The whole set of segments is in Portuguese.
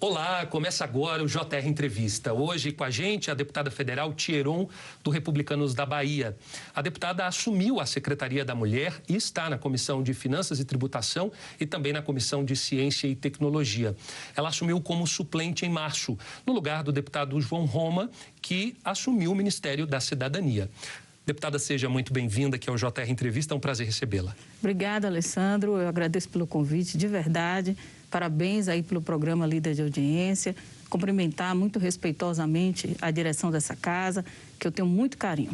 Olá, começa agora o JR Entrevista. Hoje com a gente a deputada federal Thieron, do Republicanos da Bahia. A deputada assumiu a Secretaria da Mulher e está na Comissão de Finanças e Tributação e também na Comissão de Ciência e Tecnologia. Ela assumiu como suplente em março, no lugar do deputado João Roma, que assumiu o Ministério da Cidadania. Deputada, seja muito bem-vinda aqui ao JR Entrevista, é um prazer recebê-la. Obrigada, Alessandro, eu agradeço pelo convite, de verdade. Parabéns aí pelo programa Líder de Audiência. Cumprimentar muito respeitosamente a direção dessa casa, que eu tenho muito carinho.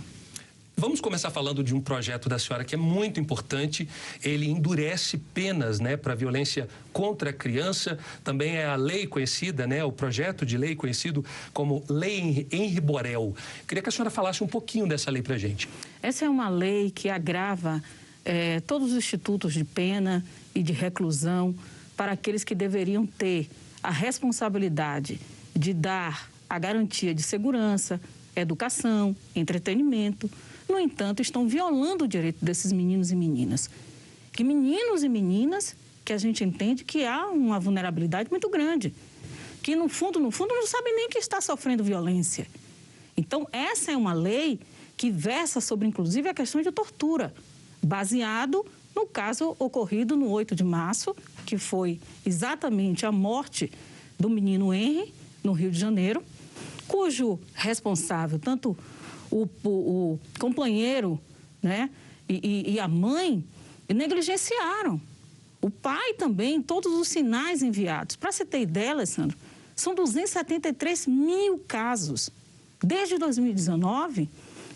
Vamos começar falando de um projeto da senhora que é muito importante. Ele endurece penas, para violência contra a criança. Também é a lei conhecida, o projeto de lei conhecido como Lei Henri Borel. Queria que a senhora falasse um pouquinho dessa lei para a gente. Essa é uma lei que agrava todos os institutos de pena e de reclusão para aqueles que deveriam ter a responsabilidade de dar a garantia de segurança, educação, entretenimento. No entanto, estão violando o direito desses meninos e meninas. Que meninos e meninas que a gente entende que há uma vulnerabilidade muito grande, que no fundo, não sabem nem que está sofrendo violência. Então, essa é uma lei que versa sobre, inclusive, a questão de tortura, baseado no caso ocorrido no 8 de março, que foi exatamente a morte do menino Henri, no Rio de Janeiro, cujo responsável, tanto o companheiro, e a mãe negligenciaram. O pai também, todos os sinais enviados. Para você ter ideia, Alessandro, são 273 mil casos. Desde 2019,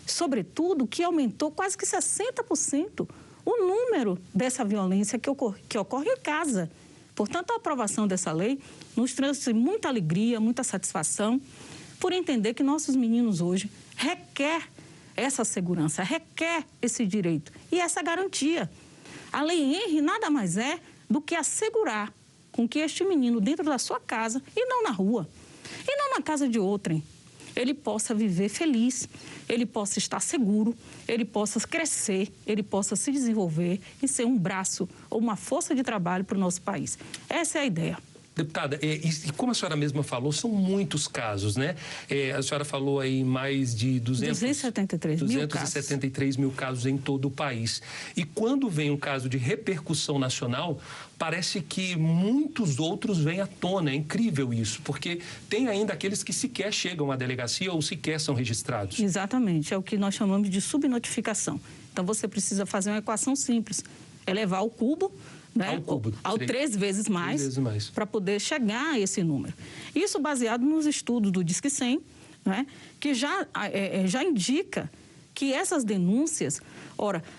sobretudo, que aumentou quase que 60% o número dessa violência que ocorre em casa. Portanto, a aprovação dessa lei nos trouxe muita alegria, muita satisfação, por entender que nossos meninos hoje requer essa segurança, requer esse direito e essa garantia. A Lei Henri nada mais é do que assegurar com que este menino, dentro da sua casa, e não na rua, e não na casa de outrem, ele possa viver feliz, ele possa estar seguro, ele possa crescer, ele possa se desenvolver e ser um braço ou uma força de trabalho para o nosso país. Essa é a ideia. Deputada, e como a senhora mesma falou, são muitos casos, a senhora falou aí mais de 273 mil casos em todo o país. E quando vem um caso de repercussão nacional, parece que muitos outros vêm à tona. É incrível isso, porque tem ainda aqueles que sequer chegam à delegacia ou sequer são registrados. Exatamente, é o que nós chamamos de subnotificação. Então, você precisa fazer uma equação simples, elevar ao cubo, ao 3 vezes mais, para poder chegar a esse número. Isso baseado nos estudos do Disque 100, que já indica que essas denúncias,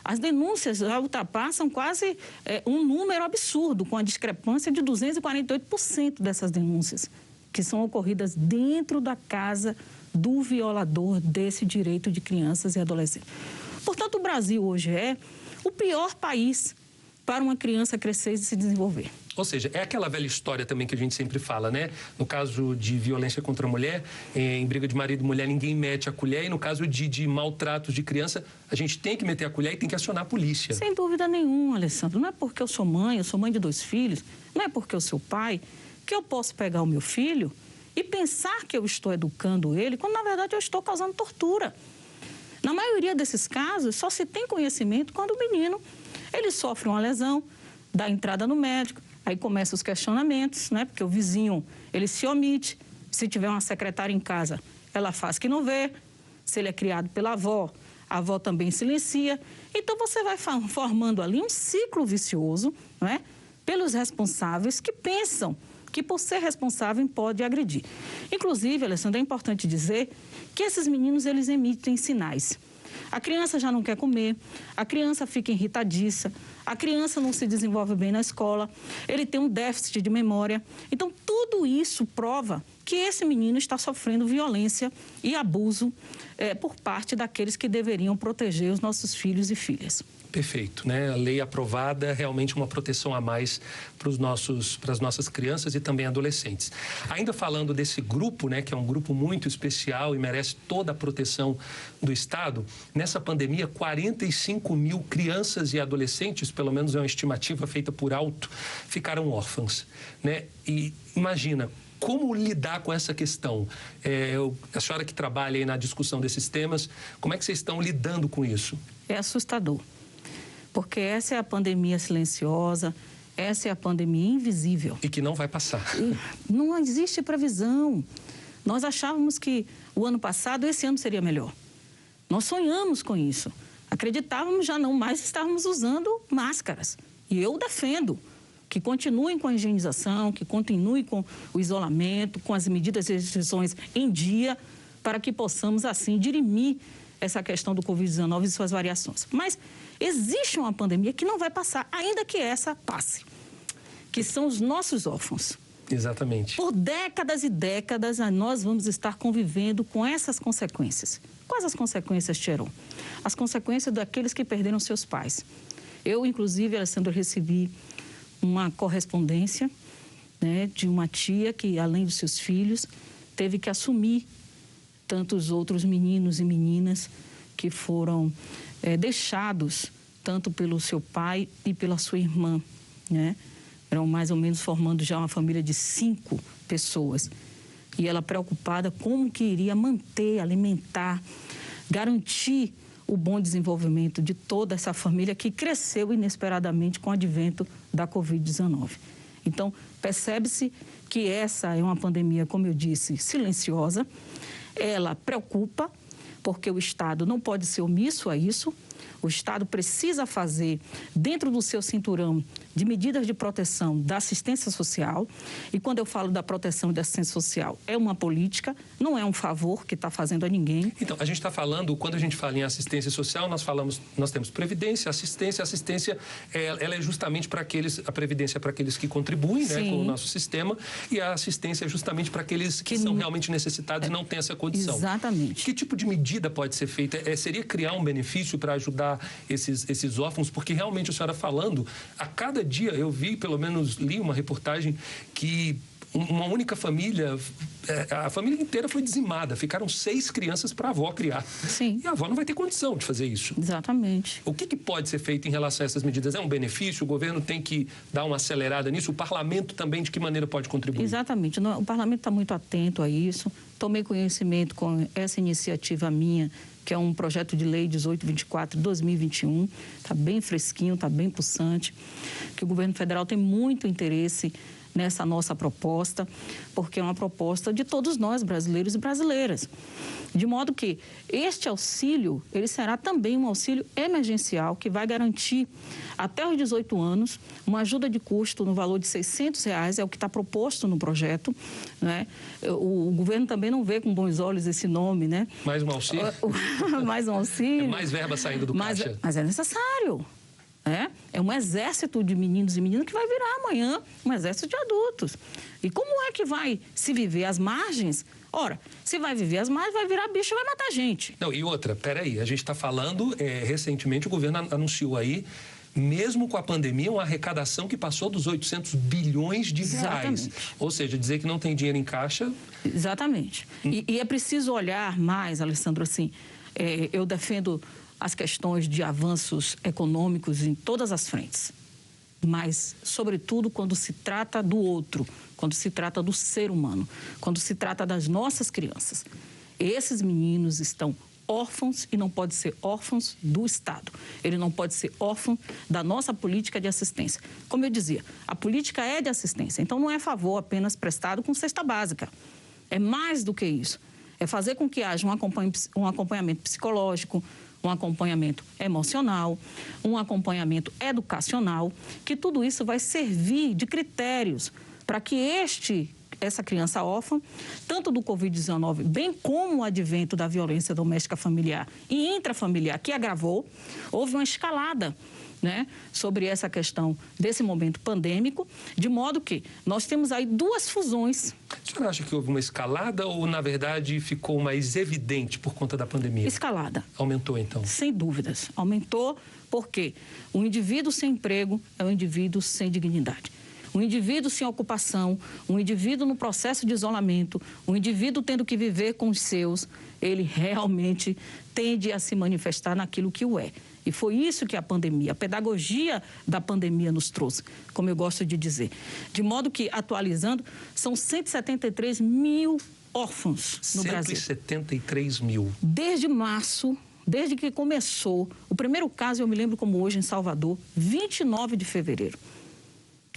as denúncias já ultrapassam quase um número absurdo, com a discrepância de 248% dessas denúncias, que são ocorridas dentro da casa do violador desse direito de crianças e adolescentes. Portanto, o Brasil hoje é o pior país para uma criança crescer e se desenvolver. Ou seja, é aquela velha história também que a gente sempre fala, No caso de violência contra a mulher, em briga de marido e mulher, ninguém mete a colher. E no caso de maltratos de criança, a gente tem que meter a colher e tem que acionar a polícia. Sem dúvida nenhuma, Alessandro. Não é porque eu sou mãe de 2 filhos, não é porque eu sou pai, que eu posso pegar o meu filho e pensar que eu estou educando ele, quando na verdade eu estou causando tortura. Na maioria desses casos, só se tem conhecimento quando o menino ele sofre uma lesão, dá entrada no médico, aí começam os questionamentos, porque o vizinho, ele se omite. Se tiver uma secretária em casa, ela faz que não vê. Se ele é criado pela avó, a avó também silencia. Então, você vai formando ali um ciclo vicioso, pelos responsáveis que pensam que, por ser responsável, pode agredir. Inclusive, Alessandro, é importante dizer que esses meninos, eles emitem sinais. A criança já não quer comer, a criança fica irritadiça, a criança não se desenvolve bem na escola, ele tem um déficit de memória. Então, tudo isso prova que esse menino está sofrendo violência e abuso por parte daqueles que deveriam proteger os nossos filhos e filhas. Perfeito, A lei aprovada é realmente uma proteção a mais para as nossas crianças e também adolescentes. Ainda falando desse grupo, que é um grupo muito especial e merece toda a proteção do Estado, nessa pandemia, 45 mil crianças e adolescentes, pelo menos é uma estimativa feita por Alto, ficaram órfãs, E imagina Como lidar com essa questão? A senhora que trabalha aí na discussão desses temas, como é que vocês estão lidando com isso? É assustador, porque essa é a pandemia silenciosa, essa é a pandemia invisível. E que não vai passar. E não existe previsão. Nós achávamos que o ano passado, esse ano seria melhor. Nós sonhamos com isso. Acreditávamos já não mais estávamos usando máscaras. E eu defendo que continuem com a higienização, que continuem com o isolamento, com as medidas e restrições em dia, para que possamos, assim, dirimir essa questão do Covid-19 e suas variações. Mas existe uma pandemia que não vai passar, ainda que essa passe, que são os nossos órfãos. Exatamente. Por décadas e décadas, nós vamos estar convivendo com essas consequências. Quais as consequências, Tcheron? As consequências daqueles que perderam seus pais. Eu, inclusive, Alessandro, recebi uma correspondência, né, de uma tia que, além dos seus filhos, teve que assumir tantos outros meninos e meninas que foram deixados tanto pelo seu pai e pela sua irmã, né? Eram mais ou menos formando já uma família de 5 pessoas. E ela preocupada como que iria manter, alimentar, garantir o bom desenvolvimento de toda essa família que cresceu inesperadamente com o advento da Covid-19. Então, percebe-se que essa é uma pandemia, como eu disse, silenciosa. Ela preocupa, porque o Estado não pode ser omisso a isso. O Estado precisa fazer, dentro do seu cinturão de medidas de proteção da assistência social. E quando eu falo da proteção e da assistência social, é uma política, não é um favor que está fazendo a ninguém. Então, a gente está falando, quando a gente fala em assistência social, nós temos previdência, assistência. Assistência, ela é justamente para aqueles, a previdência é para aqueles que contribuem, né, com o nosso sistema, e a assistência é justamente para aqueles que são realmente necessitados e não têm essa condição. Exatamente. Que tipo de medida pode ser feita? Seria criar um benefício para ajudar esses órfãos? Porque realmente a senhora falando, a cada dia eu vi, pelo menos li uma reportagem que uma única família, a família inteira foi dizimada, ficaram 6 crianças para a avó criar. Sim. E a avó não vai ter condição de fazer isso. Exatamente. O que pode ser feito em relação a essas medidas? É um benefício? O governo tem que dar uma acelerada nisso? O parlamento também, de que maneira pode contribuir? Exatamente. O parlamento está muito atento a isso. Tomei conhecimento com essa iniciativa minha, que é um projeto de lei 1824/2021, está bem fresquinho, está bem pulsante, que o governo federal tem muito interesse nessa nossa proposta, porque é uma proposta de todos nós, brasileiros e brasileiras. De modo que este auxílio, ele será também um auxílio emergencial que vai garantir até os 18 anos uma ajuda de custo no valor de R$600, é o que está proposto no projeto, né? O governo também não vê com bons olhos esse nome, né? Mais um auxílio? Mais um auxílio. É mais verba saindo do caixa. Mas é necessário. É um exército de meninos e meninas que vai virar amanhã um exército de adultos. E como é que vai se viver às margens? Ora, se vai viver às margens, vai virar bicho e vai matar gente. Não, e outra, peraí, a gente está falando, recentemente o governo anunciou aí, mesmo com a pandemia, uma arrecadação que passou dos 800 bilhões de reais. Exatamente. Ou seja, dizer que não tem dinheiro em caixa... Exatamente. E é preciso olhar mais, Alessandro, assim, eu defendo as questões de avanços econômicos em todas as frentes, mas, sobretudo, quando se trata do outro, quando se trata do ser humano, quando se trata das nossas crianças. Esses meninos estão órfãos e não pode ser órfãos do Estado. Ele não pode ser órfão da nossa política de assistência. Como eu dizia, a política é de assistência, então não é favor apenas prestado com cesta básica. É mais do que isso. É fazer com que haja um acompanhamento psicológico, um acompanhamento emocional, um acompanhamento educacional, que tudo isso vai servir de critérios para que essa criança órfã, tanto do Covid-19, bem como o advento da violência doméstica familiar e intrafamiliar, que agravou, houve uma escalada, né, sobre essa questão desse momento pandêmico, de modo que nós temos aí 2 fusões. A senhora acha que houve uma escalada ou, na verdade, ficou mais evidente por conta da pandemia? Escalada. Aumentou, então? Sem dúvidas. Aumentou porque o indivíduo sem emprego é um indivíduo sem dignidade. Um indivíduo sem ocupação, um indivíduo no processo de isolamento, um indivíduo tendo que viver com os seus, ele realmente tende a se manifestar naquilo que o é. E foi isso que a pedagogia da pandemia nos trouxe, como eu gosto de dizer. De modo que, atualizando, são 173 mil órfãos no Brasil. 173 mil. Desde março, desde que começou, o primeiro caso, eu me lembro como hoje, em Salvador, 29 de fevereiro.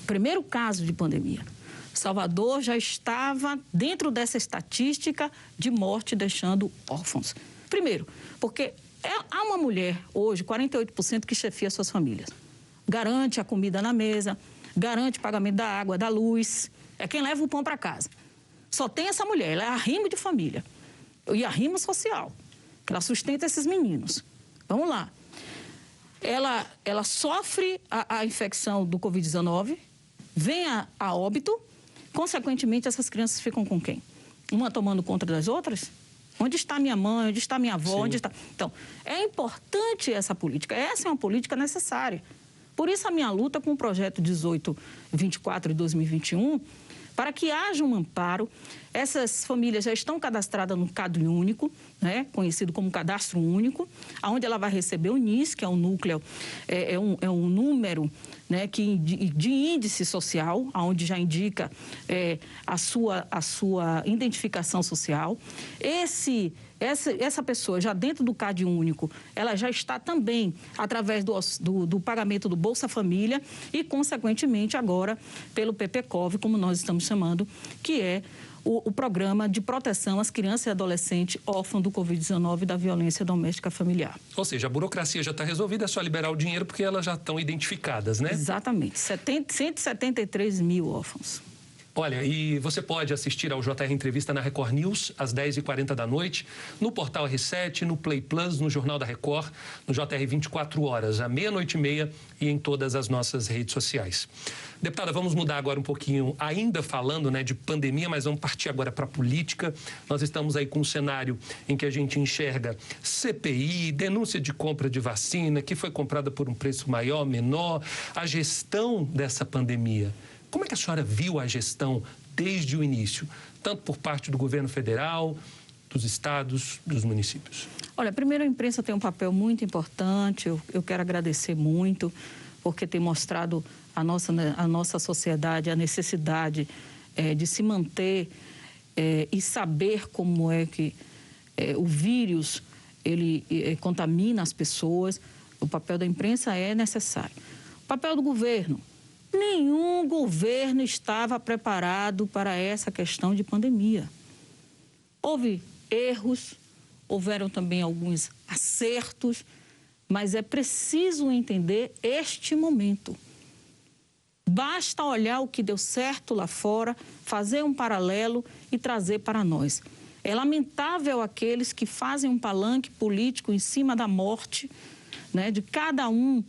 Primeiro caso de pandemia. Salvador já estava dentro dessa estatística de morte deixando órfãos. Primeiro, porque há uma mulher hoje, 48%, que chefia suas famílias. Garante a comida na mesa, garante o pagamento da água, da luz, é quem leva o pão para casa. Só tem essa mulher, ela é arrimo de família e arrimo social, que ela sustenta esses meninos. Vamos lá. Ela sofre a infecção do Covid-19, vem a óbito, consequentemente, essas crianças ficam com quem? Uma tomando conta das outras? Onde está minha mãe? Onde está minha avó? Onde está... Então, é importante essa política. Essa é uma política necessária. Por isso, a minha luta com o projeto 1824 de 2021, para que haja um amparo. Essas famílias já estão cadastradas no Cadastro Único, né, conhecido como Cadastro Único, onde ela vai receber o NIS, que é um núcleo, é um número, né, de índice social, onde já indica a sua identificação social. Essa pessoa, já dentro do Cadastro Único, ela já está também através do pagamento do Bolsa Família e, consequentemente, agora pelo PPCOV, como nós estamos chamando, que é o programa de proteção às crianças e adolescentes órfãos do Covid-19 e da violência doméstica familiar. Ou seja, a burocracia já está resolvida, é só liberar o dinheiro porque elas já estão identificadas, né? Exatamente. 173 mil órfãos. Olha, e você pode assistir ao JR Entrevista na Record News, às 10h40 da noite, no Portal R7, no Play Plus, no Jornal da Record, no JR 24 horas, à 00:30 e em todas as nossas redes sociais. Deputada, vamos mudar agora um pouquinho, ainda falando, né, de pandemia, mas vamos partir agora para a política. Nós estamos aí com um cenário em que a gente enxerga CPI, denúncia de compra de vacina, que foi comprada por um preço maior, menor, a gestão dessa pandemia. Como é que a senhora viu a gestão desde o início, tanto por parte do governo federal, dos estados, dos municípios? Olha, primeiro a imprensa tem um papel muito importante, eu quero agradecer muito, porque tem mostrado a nossa sociedade a necessidade de se manter e saber como é que o vírus ele contamina as pessoas. O papel da imprensa é necessário. O papel do governo. Nenhum governo estava preparado para essa questão de pandemia. Houve erros, houveram também alguns acertos, mas é preciso entender este momento. Basta olhar o que deu certo lá fora, fazer um paralelo e trazer para nós. É lamentável aqueles que fazem um palanque político em cima da morte, né, de cada um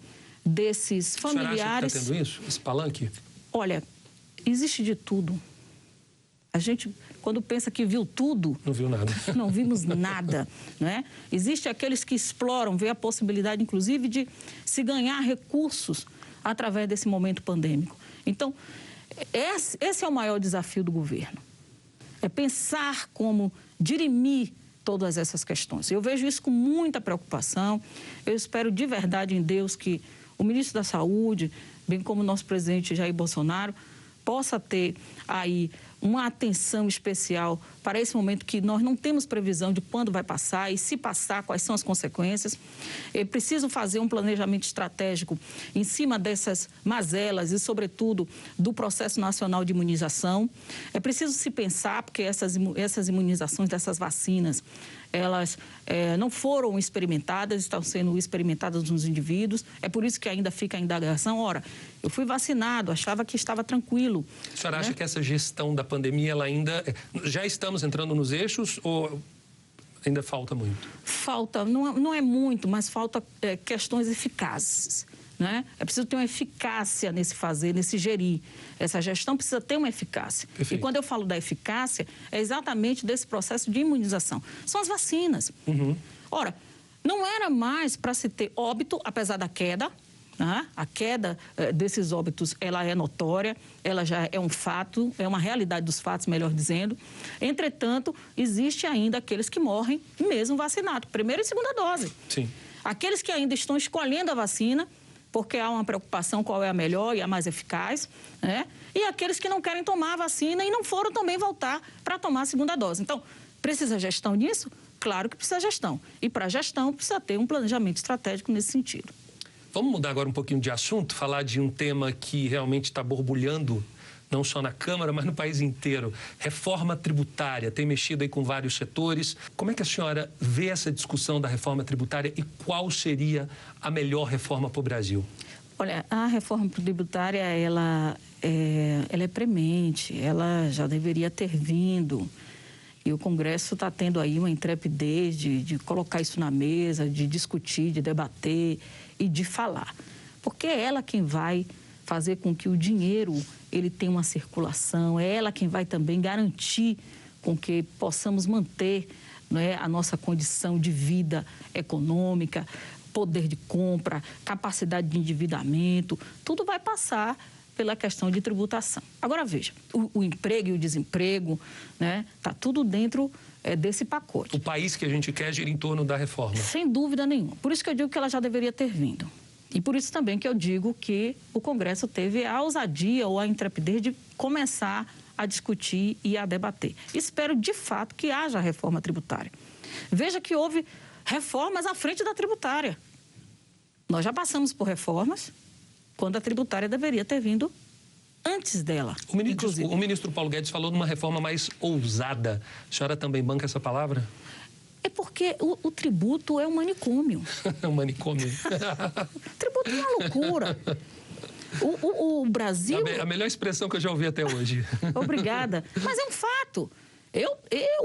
desses familiares. A senhora acha que está tendo isso, esse palanque? Olha, existe de tudo. A gente, quando pensa que viu tudo... Não viu nada. Não vimos nada, né? Existe aqueles que exploram, vê a possibilidade, inclusive, de se ganhar recursos através desse momento pandêmico. Então, esse é o maior desafio do governo. É pensar como dirimir todas essas questões. Eu vejo isso com muita preocupação. Eu espero de verdade em Deus que o ministro da Saúde, bem como o nosso presidente Jair Bolsonaro, possa ter aí uma atenção especial para esse momento que nós não temos previsão de quando vai passar e, se passar, quais são as consequências. É preciso fazer um planejamento estratégico em cima dessas mazelas e, sobretudo, do processo nacional de imunização. É preciso se pensar, porque essas imunizações dessas vacinas, elas não foram experimentadas, estão sendo experimentadas nos indivíduos. É por isso que ainda fica a indagação. Ora, eu fui vacinado, achava que estava tranquilo. A senhora acha que essa gestão da pandemia, ela ainda... Já estamos entrando nos eixos ou ainda falta muito? Falta, não é muito, mas falta questões eficazes, né? É preciso ter uma eficácia nesse fazer, nesse gerir. Essa gestão precisa ter uma eficácia. Perfeito. E quando eu falo da eficácia, é exatamente desse processo de imunização. São as vacinas. Uhum. Ora, não era mais para se ter óbito, apesar da queda, né? A queda desses óbitos, ela é notória, ela já é um fato, é uma realidade dos fatos, melhor dizendo. Entretanto, existe ainda aqueles que morrem mesmo vacinados, primeira e segunda dose. Sim. Aqueles que ainda estão escolhendo a vacina, porque há uma preocupação qual é a melhor e a mais eficaz, né? E aqueles que não querem tomar a vacina e não foram também voltar para tomar a segunda dose. Então, precisa gestão nisso? Claro que precisa gestão. E para gestão precisa ter um planejamento estratégico nesse sentido. Vamos mudar agora um pouquinho de assunto, falar de um tema que realmente está borbulhando, não só na Câmara, mas no país inteiro. Reforma tributária, tem mexido aí com vários setores. Como é que a senhora vê essa discussão da reforma tributária e qual seria a melhor reforma para o Brasil? Olha, a reforma tributária, ela é premente, ela já deveria ter vindo. E o Congresso está tendo aí uma intrepidez de colocar isso na mesa, de discutir, de debater e de falar. Porque é ela quem vai fazer com que o dinheiro ele tenha uma circulação, é ela quem vai também garantir com que possamos manter, né, a nossa condição de vida econômica, poder de compra, capacidade de endividamento, tudo vai passar pela questão de tributação. Agora, veja, o emprego e o desemprego, né, tá tudo dentro desse pacote. O país que a gente quer gira em torno da reforma. Sem dúvida nenhuma. Por isso que eu digo que ela já deveria ter vindo. E por isso também que eu digo que o Congresso teve a ousadia ou a intrepidez de começar a discutir e a debater. Espero, de fato, que haja reforma tributária. Veja que houve reformas à frente da tributária. Nós já passamos por reformas quando a tributária deveria ter vindo antes dela. O ministro Paulo Guedes falou de uma reforma mais ousada. A senhora também banca essa palavra? É porque o tributo é um manicômio. É um manicômio. O tributo é uma loucura. O Brasil... A melhor expressão que eu já ouvi até hoje. Obrigada. Mas é um fato. Eu,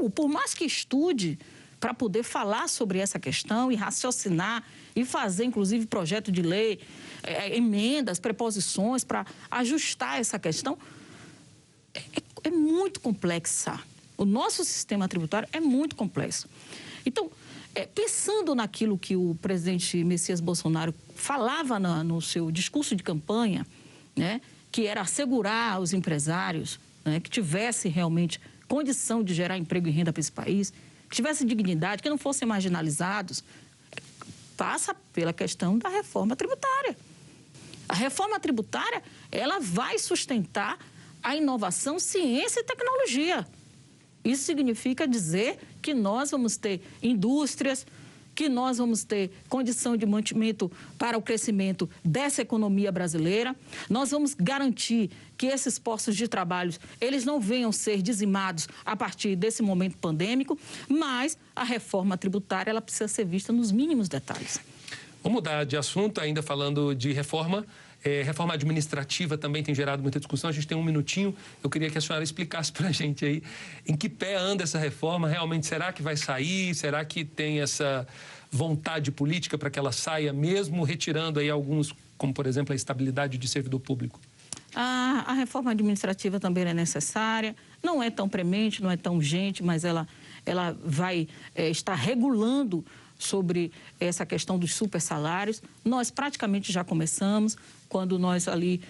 por mais que estude para poder falar sobre essa questão e raciocinar e fazer, inclusive, projeto de lei, emendas, preposições para ajustar essa questão, é muito complexa. O nosso sistema tributário é muito complexo. Então, pensando naquilo que o presidente Messias Bolsonaro falava no seu discurso de campanha, né, que era assegurar aos empresários, né, que tivesse realmente condição de gerar emprego e renda para esse país, que tivesse dignidade, que não fossem marginalizados, passa pela questão da reforma tributária. A reforma tributária, ela vai sustentar a inovação, ciência e tecnologia. Isso significa dizer que nós vamos ter indústrias, que nós vamos ter condição de mantimento para o crescimento dessa economia brasileira. Nós vamos garantir que esses postos de trabalho, eles não venham ser dizimados a partir desse momento pandêmico, mas a reforma tributária, ela precisa ser vista nos mínimos detalhes. Vamos mudar de assunto, ainda falando de reforma. Reforma administrativa também tem gerado muita discussão. A gente tem um minutinho. Eu queria que a senhora explicasse para a gente aí em que pé anda essa reforma. Realmente, será que vai sair? Será que tem essa vontade política para que ela saia, mesmo retirando aí alguns, como, por exemplo, a estabilidade de servidor público? A reforma administrativa também é necessária. Não é tão premente, não é tão urgente, mas ela vai estar regulando sobre essa questão dos supersalários. Nós praticamente já começamos, quando nós ali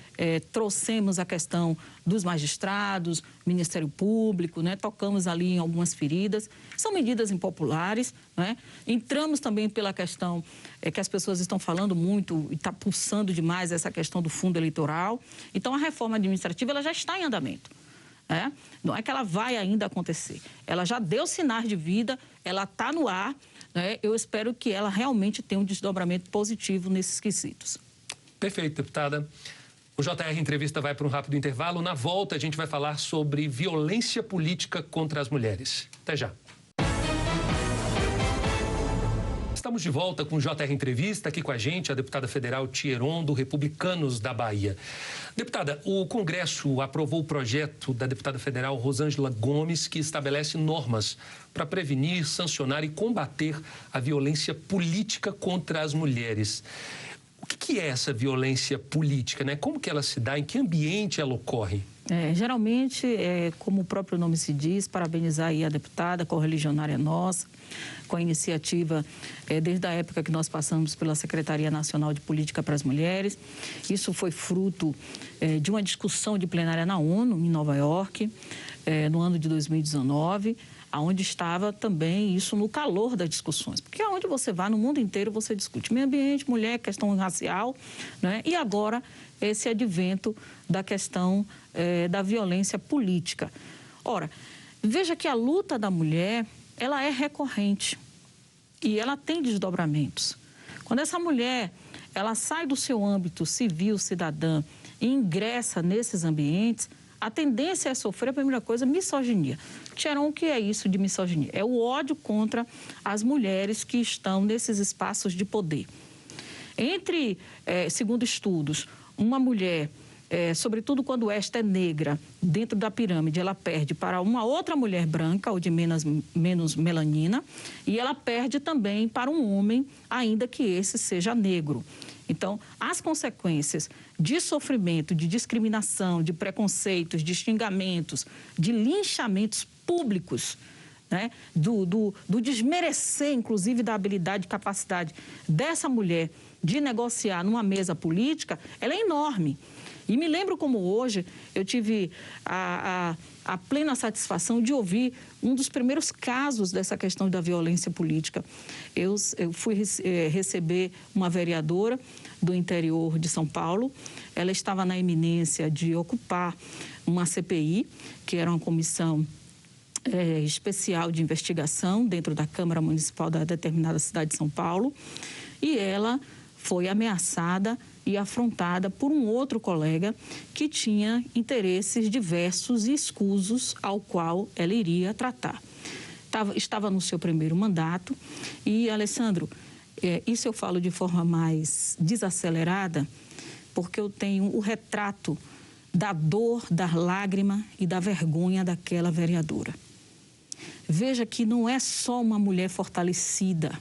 trouxemos a questão dos magistrados, Ministério Público, né? Tocamos ali em algumas feridas. São medidas impopulares, né? Entramos também pela questão que as pessoas estão falando muito e está pulsando demais essa questão do fundo eleitoral. Então, a reforma administrativa ela já está em andamento. Não é que ela vai ainda acontecer. Ela já deu sinais de vida, ela está no ar. Eu espero que ela realmente tenha um desdobramento positivo nesses quesitos. Perfeito, deputada. O JR Entrevista vai para um rápido intervalo. Na volta, a gente vai falar sobre violência política contra as mulheres. Até já. Estamos de volta com o JR Entrevista. Aqui com a gente a deputada federal Tia Heron, do Republicanos da Bahia. Deputada, o Congresso aprovou o projeto da deputada federal Rosângela Gomes, que estabelece normas para prevenir, sancionar e combater a violência política contra as mulheres. O que é essa violência política, né? Como que ela se dá? Em que ambiente ela ocorre? Geralmente, como o próprio nome se diz, parabenizar aí a deputada, correligionária nossa, com a iniciativa desde a época que nós passamos pela Secretaria Nacional de Política para as Mulheres. Isso foi fruto de uma discussão de plenária na ONU, em Nova York, no ano de 2019. onde estava também isso no calor das discussões. Porque aonde você vai, no mundo inteiro, você discute meio ambiente, mulher, questão racial, né? E agora esse advento da questão da violência política. Ora, veja que a luta da mulher, ela é recorrente e ela tem desdobramentos. Quando essa mulher, ela sai do seu âmbito civil, cidadã, e ingressa nesses ambientes, a tendência é sofrer, a primeira coisa, misoginia. Tcheron, o que é isso de misoginia? É o ódio contra as mulheres que estão nesses espaços de poder. Segundo estudos, uma mulher, sobretudo quando esta é negra, dentro da pirâmide, ela perde para uma outra mulher branca ou de menos melanina, e ela perde também para um homem, ainda que esse seja negro. Então, as consequências de sofrimento, de discriminação, de preconceitos, de xingamentos, de linchamentos públicos, né? do desmerecer, inclusive, da habilidade e capacidade dessa mulher de negociar numa mesa política, ela é enorme. E me lembro como hoje eu tive a plena satisfação de ouvir um dos primeiros casos dessa questão da violência política. Eu fui receber uma vereadora do interior de São Paulo. Ela estava na iminência de ocupar uma CPI, que era uma comissão especial de investigação dentro da Câmara Municipal da determinada cidade de São Paulo. E ela foi ameaçada e afrontada por um outro colega que tinha interesses diversos e escusos ao qual ela iria tratar. Estava no seu primeiro mandato e, Alessandro, isso eu falo de forma mais desacelerada, porque eu tenho o retrato da dor, da lágrima e da vergonha daquela vereadora. Veja que não é só uma mulher fortalecida,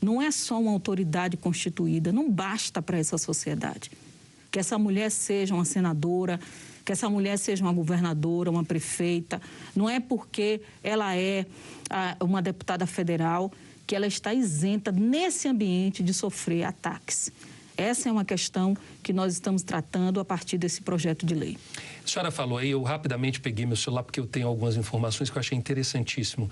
não é só uma autoridade constituída, não basta para essa sociedade. Que essa mulher seja uma senadora, que essa mulher seja uma governadora, uma prefeita, não é porque ela é uma deputada federal que ela está isenta nesse ambiente de sofrer ataques. Essa é uma questão que nós estamos tratando a partir desse projeto de lei. A senhora falou aí, eu rapidamente peguei meu celular porque eu tenho algumas informações que eu achei interessantíssimo.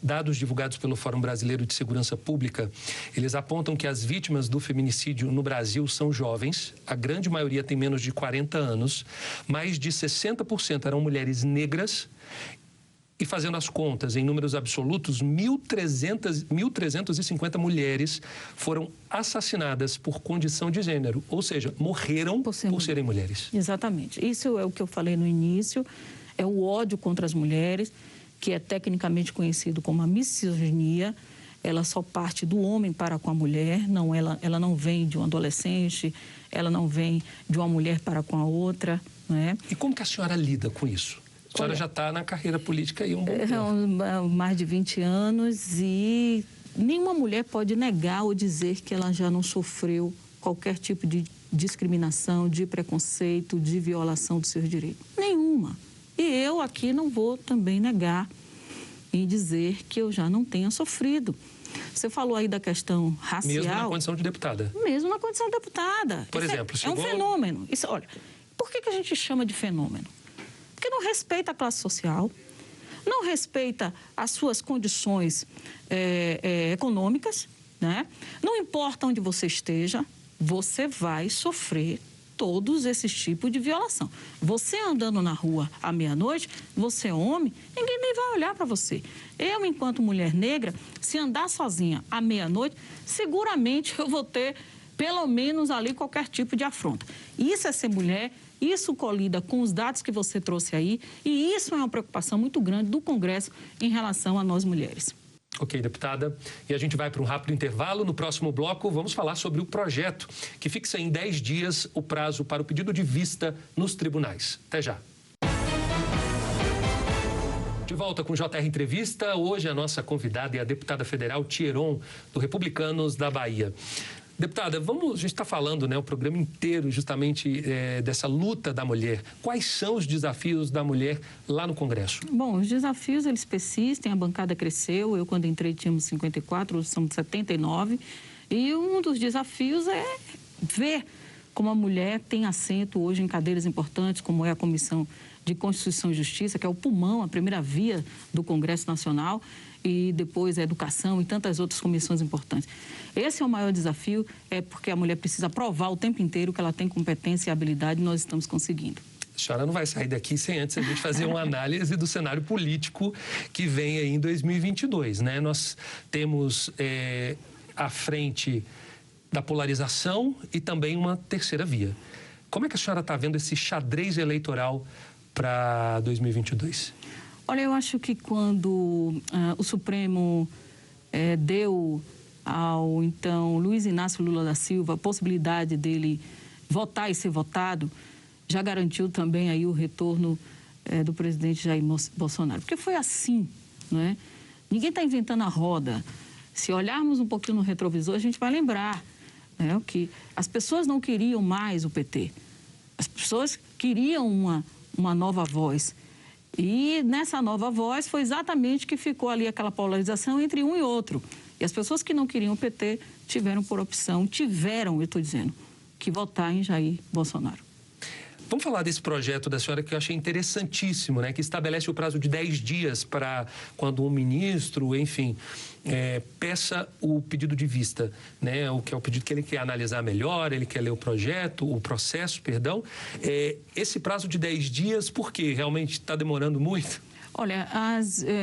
Dados divulgados pelo Fórum Brasileiro de Segurança Pública, eles apontam que as vítimas do feminicídio no Brasil são jovens, a grande maioria tem menos de 40 anos, mais de 60% eram mulheres negras. E fazendo as contas, em números absolutos, 1.350 mulheres foram assassinadas por condição de gênero, ou seja, morreram por serem mulheres. Exatamente. Isso é o que eu falei no início, é o ódio contra as mulheres, que é tecnicamente conhecido como a misoginia. Ela só parte do homem para com a mulher, ela não vem de um adolescente, ela não vem de uma mulher para com a outra, não é? E como que a senhora lida com isso? A senhora já está na carreira política aí um bom tempo. Mais de 20 anos e nenhuma mulher pode negar ou dizer que ela já não sofreu qualquer tipo de discriminação, de preconceito, de violação dos seus direitos. Nenhuma. E eu aqui não vou também negar e dizer que eu já não tenha sofrido. Você falou aí da questão racial. Mesmo na condição de deputada. Mesmo na condição de deputada. Por exemplo, é um fenômeno. Olha, por que a gente chama de fenômeno? Porque não respeita a classe social, não respeita as suas condições econômicas, né? Não importa onde você esteja, você vai sofrer todos esses tipos de violação. Você andando na rua à meia-noite, você é homem, ninguém nem vai olhar para você. Eu, enquanto mulher negra, se andar sozinha à meia-noite, seguramente eu vou ter, pelo menos ali, qualquer tipo de afronta. Isso é ser mulher. Isso colida com os dados que você trouxe aí e isso é uma preocupação muito grande do Congresso em relação a nós mulheres. Ok, deputada. E a gente vai para um rápido intervalo. No próximo bloco, vamos falar sobre o projeto que fixa em 10 dias o prazo para o pedido de vista nos tribunais. Até já. De volta com o JR Entrevista. Hoje a nossa convidada é a deputada federal Tcheron, do Republicanos da Bahia. Deputada, a gente está falando, né, o programa inteiro justamente dessa luta da mulher. Quais são os desafios da mulher lá no Congresso? Bom, os desafios, eles persistem, a bancada cresceu. Eu, quando entrei, tínhamos 54, hoje somos 79. E um dos desafios é ver como a mulher tem assento hoje em cadeiras importantes, como é a Comissão de Constituição e Justiça, que é o pulmão, a primeira via do Congresso Nacional, e depois a educação e tantas outras comissões importantes. Esse é o maior desafio, porque a mulher precisa provar o tempo inteiro que ela tem competência e habilidade, e nós estamos conseguindo. A senhora não vai sair daqui sem antes a gente fazer uma análise do cenário político que vem aí em 2022, né? Nós temos à frente da polarização e também uma terceira via. Como é que a senhora está vendo esse xadrez eleitoral para 2022? Olha, eu acho que quando o Supremo deu ao, então, Luiz Inácio Lula da Silva a possibilidade dele votar e ser votado, já garantiu também aí o retorno do presidente Jair Bolsonaro. Porque foi assim, não é? Ninguém está inventando a roda. Se olharmos um pouquinho no retrovisor, a gente vai lembrar, né, que as pessoas não queriam mais o PT. As pessoas queriam uma nova voz. E nessa nova voz foi exatamente que ficou ali aquela polarização entre um e outro. E as pessoas que não queriam o PT tiveram por opção, eu estou dizendo, que votar em Jair Bolsonaro. Vamos falar desse projeto da senhora que eu achei interessantíssimo, né? Que estabelece o prazo de 10 dias para quando um ministro, enfim, peça o pedido de vista, né? O que é o pedido que ele quer analisar melhor, ele quer ler o processo, perdão. Esse prazo de 10 dias, por quê? Realmente está demorando muito? Olha,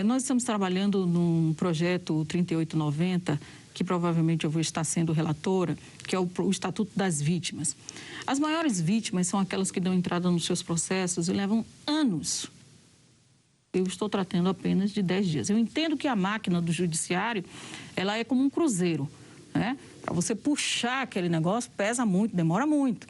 nós estamos trabalhando num projeto 3890, que provavelmente eu vou estar sendo relatora, que é o Estatuto das Vítimas. As maiores vítimas são aquelas que dão entrada nos seus processos e levam anos. Eu estou tratando apenas de 10 dias. Eu entendo que a máquina do judiciário, ela é como um cruzeiro, né? Para você puxar aquele negócio, pesa muito, demora muito.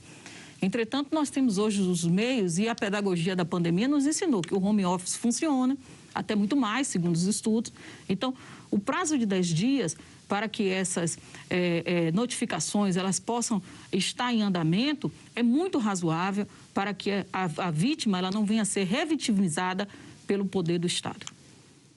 Entretanto, nós temos hoje os meios e a pedagogia da pandemia nos ensinou que o home office funciona, até muito mais, segundo os estudos. Então, o prazo de 10 dias para que essas notificações elas possam estar em andamento é muito razoável para que a vítima ela não venha a ser revitimizada pelo poder do Estado.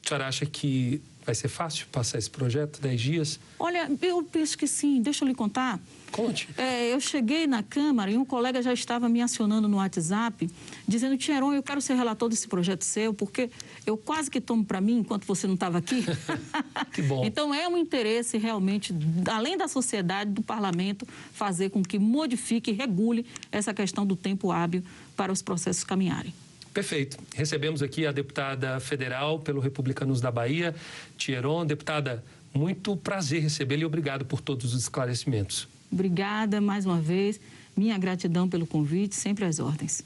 A senhora acha que vai ser fácil passar esse projeto, 10 dias? Olha, eu penso que sim. Deixa eu lhe contar. Conte. Eu cheguei na Câmara e um colega já estava me acionando no WhatsApp, dizendo: Tia Heron, eu quero ser relator desse projeto seu, porque eu quase que tomo para mim enquanto você não estava aqui. Que bom. Então, é um interesse realmente, além da sociedade, do parlamento, fazer com que modifique e regule essa questão do tempo hábil para os processos caminharem. Perfeito. Recebemos aqui a deputada federal pelo Republicanos da Bahia, Tia Heron. Deputada, muito prazer recebê-la e obrigado por todos os esclarecimentos. Obrigada mais uma vez. Minha gratidão pelo convite, sempre às ordens.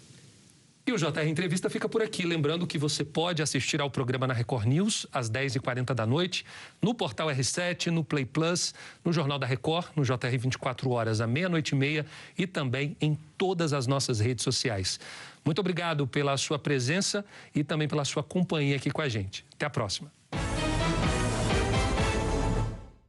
E o JR Entrevista fica por aqui. Lembrando que você pode assistir ao programa na Record News, às 10h40 da noite, no Portal R7, no Play Plus, no Jornal da Record, no JR 24 horas, à 00h30 e também em todas as nossas redes sociais. Muito obrigado pela sua presença e também pela sua companhia aqui com a gente. Até a próxima.